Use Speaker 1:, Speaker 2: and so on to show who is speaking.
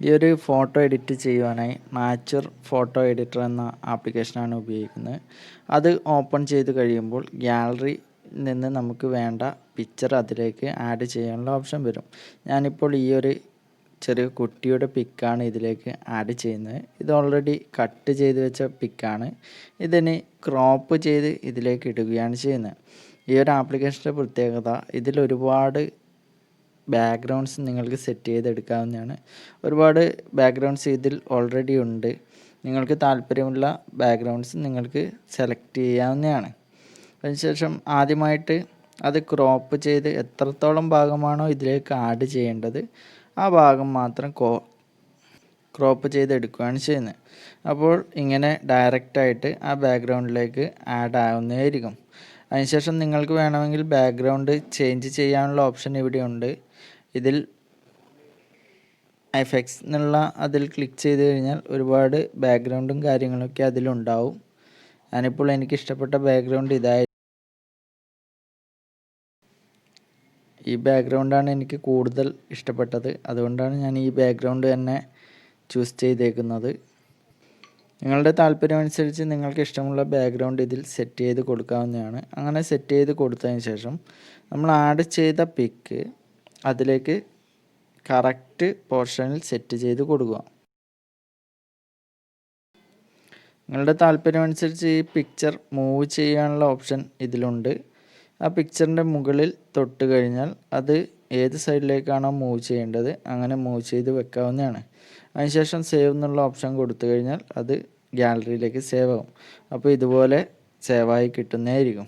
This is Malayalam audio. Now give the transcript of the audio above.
Speaker 1: ഈ ഒരു ഫോട്ടോ എഡിറ്റ് ചെയ്യുവാനായി നാച്ചുർ ഫോട്ടോ എഡിറ്റർ എന്ന ആപ്ലിക്കേഷനാണ് ഉപയോഗിക്കുന്നത്. അത് ഓപ്പൺ ചെയ്ത് കഴിയുമ്പോൾ ഗാലറി നിന്ന് നമുക്ക് വേണ്ട പിക്ചർ അതിലേക്ക് ആഡ് ചെയ്യാനുള്ള ഓപ്ഷൻ വരും. ഞാനിപ്പോൾ ഈ ഒരു ചെറിയ കുട്ടിയുടെ പിക്കാണ് ഇതിലേക്ക് ആഡ് ചെയ്യുന്നത്. ഇത് ഓൾറെഡി കട്ട് ചെയ്ത് വെച്ച പിക്കാണ്. ഇതിന് ക്രോപ്പ് ചെയ്ത് ഇതിലേക്ക് ഇടുകയാണ് ചെയ്യുന്നത്. ഈ ഒരു ആപ്ലിക്കേഷൻ്റെ പ്രത്യേകത, ഇതിൽ ഒരുപാട് ബാക്ക്ഗ്രൗണ്ട്സ് നിങ്ങൾക്ക് സെറ്റ് ചെയ്തെടുക്കാവുന്നതാണ്. ഒരുപാട് ബാക്ക്ഗ്രൗണ്ട്സ് ഇതിൽ ഓൾറെഡി ഉണ്ട്. നിങ്ങൾക്ക് താല്പര്യമുള്ള ബാക്ക്ഗ്രൗണ്ട്സ് നിങ്ങൾക്ക് സെലക്ട് ചെയ്യാവുന്നതാണ്. അതിനുശേഷം ആദ്യമായിട്ട് അത് ക്രോപ്പ് ചെയ്ത് എത്രത്തോളം ഭാഗമാണോ ഇതിലേക്ക് ആഡ് ചെയ്യേണ്ടത് ആ ഭാഗം മാത്രം ക്രോപ്പ് ചെയ്തെടുക്കുകയാണ് ചെയ്യുന്നത്. അപ്പോൾ ഇങ്ങനെ ഡയറക്റ്റായിട്ട് ആ ബാക്ക്ഗ്രൗണ്ടിലേക്ക് ആഡ് ആവുന്നതായിരിക്കും. അതിനുശേഷം നിങ്ങൾക്ക് വേണമെങ്കിൽ ബാക്ക്ഗ്രൗണ്ട് ചേഞ്ച് ചെയ്യാനുള്ള ഓപ്ഷൻ ഇവിടെയുണ്ട്. ഇതിൽ എഫക്ട്സ് എന്നുള്ള അതിൽ ക്ലിക്ക് ചെയ്ത് കഴിഞ്ഞാൽ ഒരുപാട് ബാക്ക്ഗ്രൗണ്ടും കാര്യങ്ങളൊക്കെ അതിലുണ്ടാവും. ഞാനിപ്പോൾ എനിക്കിഷ്ടപ്പെട്ട ബാക്ക്ഗ്രൗണ്ട് ഇതായി. ഈ ബാക്ക്ഗ്രൗണ്ടാണ് എനിക്ക് കൂടുതൽ ഇഷ്ടപ്പെട്ടത്. അതുകൊണ്ടാണ് ഞാൻ ഈ ബാക്ക്ഗ്രൗണ്ട് തന്നെ ചൂസ് ചെയ്തേക്കുന്നത്. നിങ്ങളുടെ താല്പര്യമനുസരിച്ച് നിങ്ങൾക്ക് ഇഷ്ടമുള്ള ബാക്ക്ഗ്രൗണ്ട് ഇതിൽ സെറ്റ് ചെയ്ത് കൊടുക്കാവുന്നതാണ്. അങ്ങനെ സെറ്റ് ചെയ്ത് കൊടുത്തതിന് ശേഷം നമ്മൾ ആഡ് ചെയ്ത പിക്ക് അതിലേക്ക് കറക്റ്റ് പോർഷനിൽ സെറ്റ് ചെയ്ത് കൊടുക്കുക. നിങ്ങളുടെ താല്പര്യമനുസരിച്ച് ഈ പിക്ചർ മൂവ് ചെയ്യാനുള്ള ഓപ്ഷൻ ഇതിലുണ്ട്. ആ പിക്ചറിൻ്റെ മുകളിൽ തൊട്ട് കഴിഞ്ഞാൽ അത് ഏത് സൈഡിലേക്കാണോ മൂവ് ചെയ്യേണ്ടത് അങ്ങനെ മൂവ് ചെയ്ത് വെക്കാവുന്നതാണ്. അതിനുശേഷം സേവ് എന്നുള്ള ഓപ്ഷൻ കൊടുത്തു കഴിഞ്ഞാൽ അത് ഗാലറിയിലേക്ക് സേവ് ആവും. അപ്പോൾ ഇതുപോലെ സേവായി കിട്ടുന്നതായിരിക്കും.